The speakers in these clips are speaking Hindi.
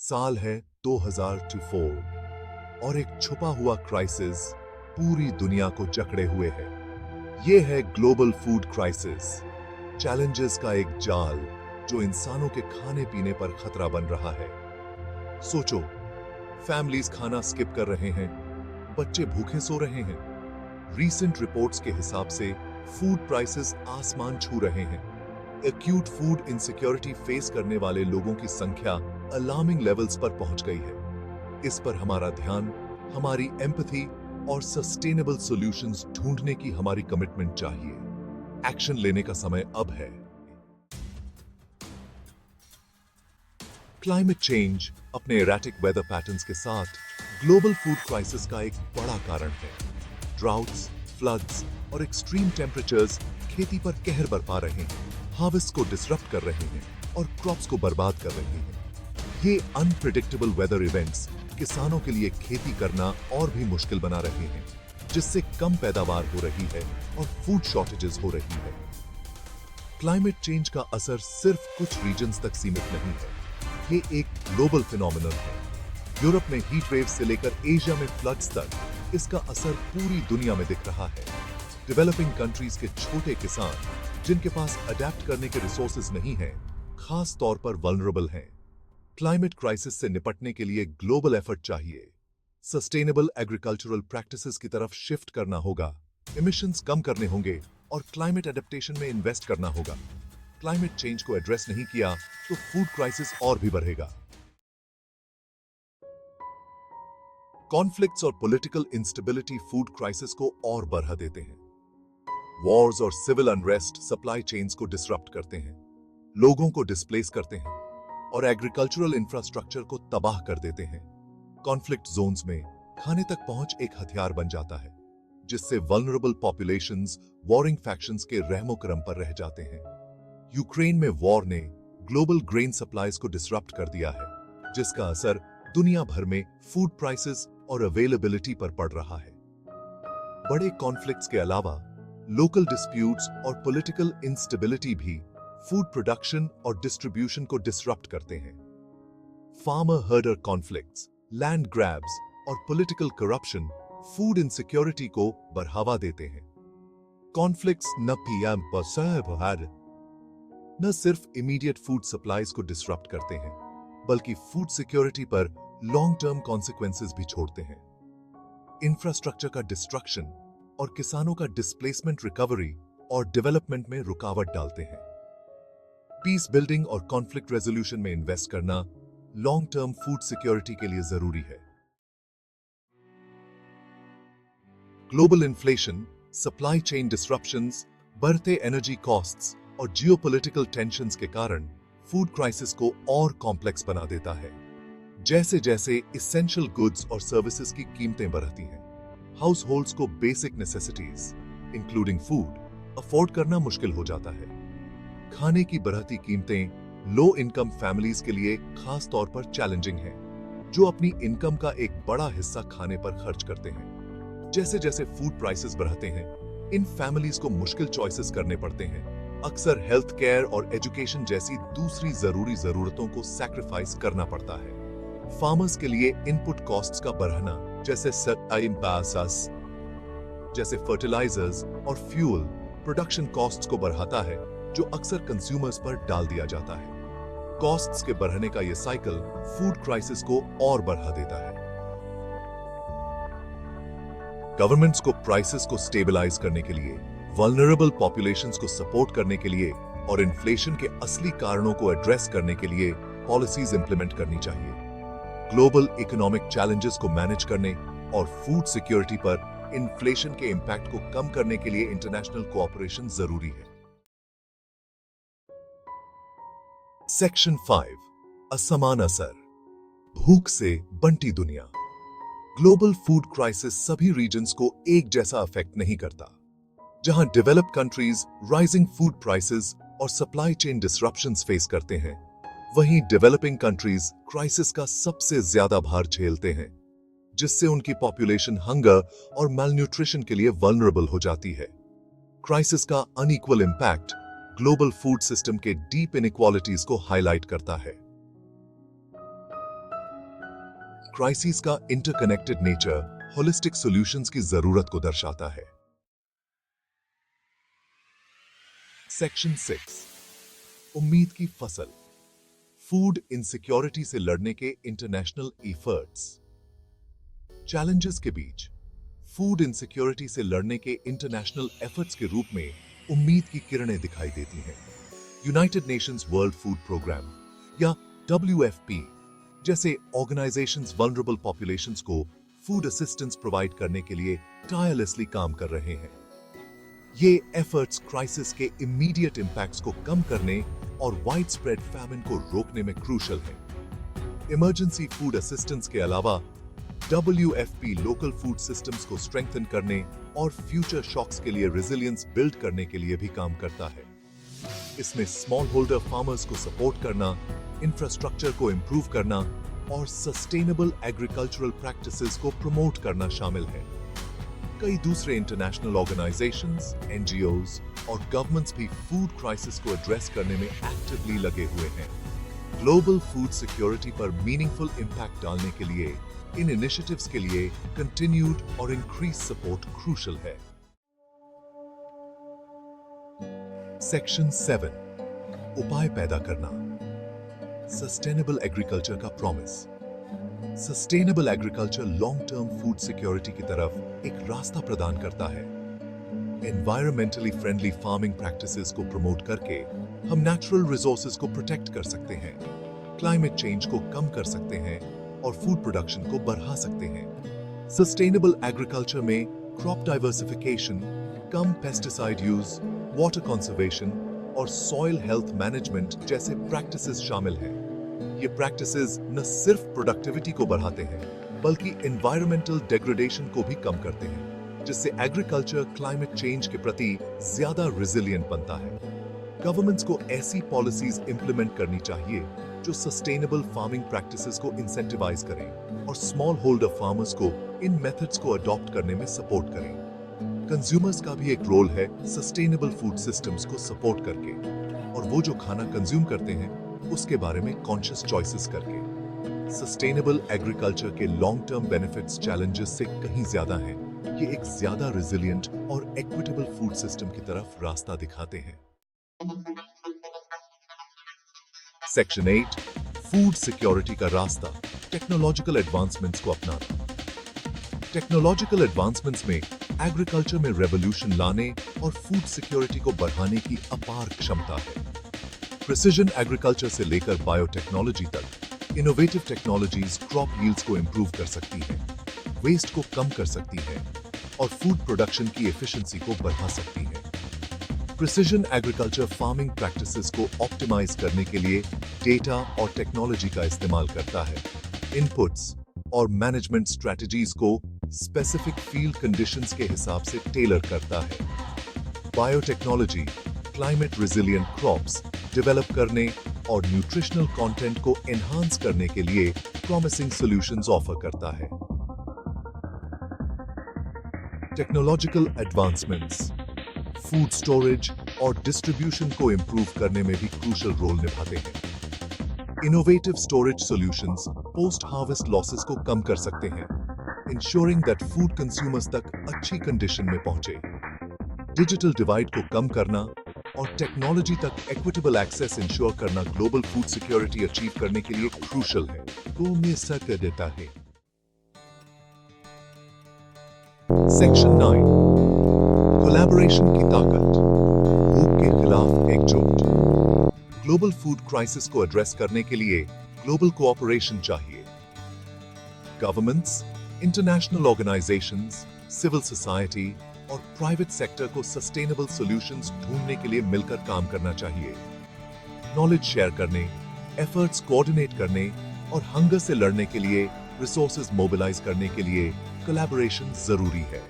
साल है 2024 और एक छुपा हुआ क्राइसिस पूरी दुनिया को जकड़े हुए है। ये है ग्लोबल फूड क्राइसिस, चैलेंजेस का एक जाल जो इंसानों के खाने पीने पर खतरा बन रहा है। सोचो, फैमिलीज खाना स्किप कर रहे हैं, बच्चे भूखे सो रहे हैं। रीसेंट रिपोर्ट्स के हिसाब से फूड प्राइसेस आसमान छू रहे हैं। एक्यूट फूड इनसिक्योरिटी फेस करने वाले लोगों की संख्या अलार्मिंग लेवल्स पर पहुंच गई है। इस पर हमारा ध्यान, हमारी एम्पैथी और सस्टेनेबल सॉल्यूशंस ढूंढने की हमारी कमिटमेंट चाहिए। एक्शन लेने का समय अब है। क्लाइमेट चेंज अपने एराटिक वेदर पैटर्न्स के साथ ग्लोबल फूड क्राइसिस का एक बड़ा कारण है। ड्राउट्स, फ्लड्स और एक्सट्रीम टेम्परेचर्स खेती पर कहर बरपा रहे हैं, हार्वेस्ट को डिसरप्ट कर रहे हैं और क्रॉप्स को बर्बाद कर रहे हैं। ये अनप्रेडिक्टेबल वेदर इवेंट्स किसानों के लिए खेती करना और भी मुश्किल बना रहे हैं, जिससे कम पैदावार हो रही है और फूड शॉर्टेजेस हो रही है। क्लाइमेट चेंज का असर सिर्फ कुछ रीजन्स तक सीमित नहीं है, ये एक ग्लोबल फिनोमिनन है। यूरोप में हीट वेव से लेकर एशिया में फ्लड्स तक इसका असर पूरी दुनिया में दिख रहा है। डेवलपिंग कंट्रीज के छोटे किसान, जिनके पास अडेप्ट करने के रिसोर्सेज नहीं हैं, खास तौर पर वल्नरेबल हैं। क्लाइमेट क्राइसिस से निपटने के लिए ग्लोबल एफर्ट चाहिए। सस्टेनेबल एग्रीकल्चरल प्रैक्टिसेस की तरफ शिफ्ट करना होगा, इमिशंस कम करने होंगे और क्लाइमेट एडेप्टेशन में इन्वेस्ट करना होगा। क्लाइमेट चेंज को एड्रेस नहीं किया तो फूड क्राइसिस और भी बढ़ेगा। कॉन्फ्लिक्ट्स और पॉलिटिकल इंस्टेबिलिटी फूड क्राइसिस को और बढ़ा देते हैं। वॉर्स और सिविल अनरेस्ट सप्लाई चेन्स को डिसरप्ट करते हैं, लोगों को डिस्प्लेस करते हैं और एग्रीकल्चरल इंफ्रास्ट्रक्चर को तबाह कर देते हैं। कॉन्फ्लिक्ट जोन्स में खाने तक पहुंच एक हथियार बन जाता है, जिससे वल्नरेबल पॉपुलेशंस वॉरिंग फैक्शंस के रहमो-करम पर रह जाते हैं। यूक्रेन में वॉर ने ग्लोबल ग्रेन सप्लाईज को डिसरप्ट कर दिया है, जिसका असर दुनिया भर में फूड प्राइसेस और अवेलेबिलिटी पर पड़ रहा है। बड़े कॉन्फ्लिक्ट्स के अलावा लोकल डिस्प्यूट्स और पॉलिटिकल इंस्टेबिलिटी भी फूड प्रोडक्शन और डिस्ट्रीब्यूशन को डिसरप्ट करते हैं। फार्मर हर्डर कॉन्फ्लिक्ट्स, लैंड ग्रैब्स और पॉलिटिकल करप्शन फूड इनसिक्योरिटी को बढ़ावा देते हैं। कॉन्फ्लिक्ट्स न सिर्फ इमीडिएट फूड सप्लाईज को डिसरप्ट करते हैं, बल्कि फूड सिक्योरिटी पर लॉन्ग टर्म कॉन्सिक्वेंसेस भी छोड़ते हैं। इंफ्रास्ट्रक्चर का डिस्ट्रक्शन और किसानों का डिस्प्लेसमेंट रिकवरी और डेवलपमेंट में रुकावट डालते हैं। पीस बिल्डिंग और कॉन्फ्लिक्ट रेजोल्यूशन में इन्वेस्ट करना लॉन्ग टर्म फूड सिक्योरिटी के लिए जरूरी है। Global inflation, supply chain disruptions, बढ़ते एनर्जी कॉस्ट्स और जियोपॉलिटिकल टेंशंस के कारण फूड क्राइसिस को और कॉम्प्लेक्स बना देता है। जैसे जैसे इसेंशियल गुड्स और सर्विसेज की कीमतें बढ़ती हैं, हाउस होल्ड्स को basic necessities including food afford करना मुश्किल हो जाता है। खाने की बढ़ती कीमतें लो इनकम फैमिलीज के लिए खास तौर पर चैलेंजिंग हैं, जो अपनी इनकम का एक बड़ा हिस्सा खाने पर खर्च करते हैं। जैसे जैसे फूड प्राइसेस बढ़ते हैं, इन फैमिलीज को मुश्किल चॉइसेस करने पड़ते हैं। अक्सर हेल्थ केयर और एजुकेशन जैसी दूसरी जरूरी जरूरतों को सैक्रिफाइस करना पड़ता है। फार्मर्स के लिए इनपुट कॉस्ट्स का बढ़ना, जैसे फर्टिलाइजर्स और फ्यूल, प्रोडक्शन कॉस्ट्स को बढ़ाता है, जो अक्सर कंज्यूमर्स पर डाल दिया जाता है। कॉस्ट्स के बढ़ने का यह साइकिल फूड क्राइसिस को और बढ़ा देता है। गवर्नमेंट्स को प्राइसेस को स्टेबलाइज करने के लिए, वल्नरेबल पॉपुलेशंस को सपोर्ट करने के लिए और इन्फ्लेशन के असली कारणों को एड्रेस करने के लिए पॉलिसीज इंप्लीमेंट करनी चाहिए। ग्लोबल इकोनॉमिक चैलेंजेस को मैनेज करने और फूड सिक्योरिटी पर इन्फ्लेशन के इंपैक्ट को कम करने के लिए इंटरनेशनल कोऑपरेशन जरूरी है। सेक्शन 5, असमान असर, भूख से बंटी दुनिया। ग्लोबल फूड क्राइसिस सभी रीजन्स को एक जैसा अफेक्ट नहीं करता। जहां developed countries rising food prices और सप्लाई चेन डिसरप्शंस फेस करते हैं, वहीं डेवलपिंग कंट्रीज क्राइसिस का सबसे ज्यादा भार झेलते हैं, जिससे उनकी पॉपुलेशन हंगर और malnutrition के लिए वल्नरेबल हो जाती है। क्राइसिस का unequal impact global food system के डीप इनइक्वालिटीज को हाईलाइट करता है। क्राइसिस का इंटरकनेक्टेड नेचर होलिस्टिक सॉल्यूशंस की जरूरत को दर्शाता है। सेक्शन 6, उम्मीद की फसल, फूड इनसिक्योरिटी से लड़ने के इंटरनेशनल एफर्ट्स। चैलेंजेस के बीच फूड इनसिक्योरिटी से लड़ने के इंटरनेशनल एफर्ट्स के रूप में उम्मीद की किरणें दिखाई देती हैं। United Nations World Food Programme या WFP जैसे ऑर्गेनाइजेशंस वल्नरेबल पॉपुलेशंस को फूड असिस्टेंस प्रोवाइड करने के लिए टायरलेसली काम कर रहे हैं। ये एफर्ट्स क्राइसिस के इमीडिएट इंपैक्ट्स को कम करने और वाइड स्प्रेड फैमिन को रोकने में क्रूशल है। इमरजेंसी फूड असिस्टेंस के अलावा WFP लोकल फूड सिस्टम्स को स्ट्रेंथन करने और फ्यूचर शॉक्स के लिए रेजिलियंस बिल्ड करने के लिए भी काम करता है। इसमें स्मॉल होल्डर फार्मर्स को सपोर्ट करना, इंफ्रास्ट्रक्चर को इंप्रूव करना और सस्टेनेबल एग्रीकल्चरल प्रैक्टिसेस को प्रमोट करना शामिल है। कई दूसरे इंटरनेशनल ऑर्गेनाइजेशंस, NGOs और गवर्नमेंट्स भी फूड क्राइसिस को एड्रेस करने में एक्टिवली लगे हुए हैं। ग्लोबल फूड सिक्योरिटी पर मीनिंगफुल इंपैक्ट डालने के लिए इन इनिशिएटिव्स के लिए कंटिन्यूड और इंक्रीज सपोर्ट क्रूशल है। सेक्शन 7, उपाय पैदा करना, सस्टेनेबल एग्रीकल्चर का promise. Sustainable agriculture long term food security की तरफ एक रास्ता प्रदान करता है। एनवायरमेंटली फ्रेंडली फार्मिंग प्रैक्टिसेस को प्रमोट करके हम नेचुरल रिसोर्सेज को प्रोटेक्ट कर सकते हैं, क्लाइमेट चेंज को कम कर सकते हैं और फूड प्रोडक्शन को बढ़ा सकते हैं। सस्टेनेबल एग्रीकल्चर में क्रॉप डाइवर्सिफिकेशन, कम पेस्टिसाइड यूज, वाटर कंजर्वेशन और सॉइल हेल्थ मैनेजमेंट जैसे प्रैक्टिसेस शामिल हैं। ये प्रैक्टिसेस न सिर्फ प्रोडक्टिविटी को बढ़ाते हैं बल्कि एनवायरमेंटल डिग्रेडेशन को भी कम करते हैं, जिससे एग्रीकल्चर क्लाइमेट चेंज के प्रति ज्यादा रिजिलिएंट बनता है। गवर्नमेंट्स को ऐसी पॉलिसीज इंप्लीमेंट करनी चाहिए जो सस्टेनेबल फार्मिंग प्रैक्टिसेस को इंसेंटिवाइज करें और स्मॉल होल्डर फार्मर्स को इन मेथड्स को अडॉप्ट करने में सपोर्ट करें। कंज्यूमर्स का भी एक रोल है सस्टेनेबल फूड सिस्टम्स को सपोर्ट करके, और वो जो खाना कंज्यूम करते हैं उसके बारे में कॉन्शियस चॉइसेस करके। सस्टेनेबल एग्रीकल्चर के लॉन्ग टर्म बेनिफिट्स चैलेंजेस से कहीं ज्यादा हैं। ये एक ज्यादा रेजिलिएंट और इक्विटेबल फूड सिस्टम की तरफ रास्ता दिखाते हैं। सेक्शन 8, फूड सिक्योरिटी का रास्ता, टेक्नोलॉजिकल एडवांसमेंट्स को अपनाना। टेक्नोलॉजिकल एडवांसमेंट्स में एग्रीकल्चर में रेवोल्यूशन लाने और फूड सिक्योरिटी को बढ़ाने की अपार क्षमता है। प्रिसिजन एग्रीकल्चर से लेकर बायोटेक्नोलॉजी तक इनोवेटिव टेक्नोलॉजीज क्रॉप यील्ड्स को इंप्रूव कर सकती हैं, वेस्ट को कम कर सकती हैं और फूड प्रोडक्शन की एफिशिएंसी को बढ़ा सकती हैं। प्रिसिजन एग्रीकल्चर फार्मिंग प्रैक्टिसेस को ऑप्टिमाइज करने के लिए डेटा और टेक्नोलॉजी का इस्तेमाल करता है। इनपुट्स और मैनेजमेंट स्ट्रेटजीज को स्पेसिफिक फील्ड कंडीशंस के हिसाब से टेलर करता है। Biotechnology climate resilient crops develop करने और न्यूट्रिशनल कंटेंट को एनहांस करने के लिए प्रॉमिसिंग सॉल्यूशंस ऑफर करता है। टेक्नोलॉजिकल एडवांसमेंट्स फूड स्टोरेज और डिस्ट्रीब्यूशन को इंप्रूव करने में भी क्रूशियल रोल निभाते हैं। Innovative storage solutions post harvest losses को कम कर सकते हैं, इंश्योरिंग दैट फूड कंज्यूमर्स तक अच्छी कंडीशन में पहुंचे। डिजिटल डिवाइड को कम करना और टेक्नोलॉजी तक इक्विटेबल एक्सेस इंश्योर करना ग्लोबल फूड सिक्योरिटी अचीव करने के लिए क्रूशियल है। तो में ऐसा कर देता है। सेक्शन 9, कोलैबोरेशन की ताकत, भूख के खिलाफ एकजुट। ग्लोबल फूड क्राइसिस को एड्रेस करने के लिए ग्लोबल कोऑपरेशन चाहिए। Governments, international organisations, civil society और प्राइवेट सेक्टर को सस्टेनेबल सॉल्यूशंस ढूंढने के लिए मिलकर काम करना चाहिए। नॉलेज शेयर करने, एफर्ट्स कोऑर्डिनेट करने और हंगर से लड़ने के लिए रिसोर्सेज मोबिलाइज करने के लिए कोलैबोरेशन जरूरी है।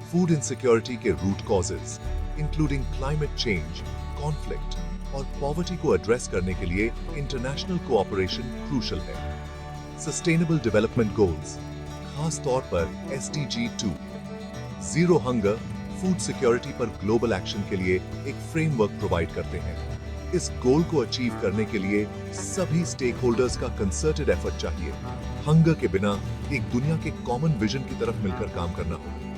फूड इनसिक्योरिटी के root causes including climate change, conflict और पॉवर्टी को एड्रेस करने के लिए इंटरनेशनल कोऑपरेशन क्रूशियल है। सस्टेनेबल डेवलपमेंट गोल्स, खास तौर पर SDG 2, zero hunger food security पर ग्लोबल एक्शन के लिए एक फ्रेमवर्क प्रोवाइड करते हैं। इस गोल को अचीव करने के लिए सभी स्टेक होल्डर्स का कंसर्टेड एफर्ट चाहिए। हंगर के बिना एक दुनिया के कॉमन विजन की तरफ मिलकर काम करना होगा।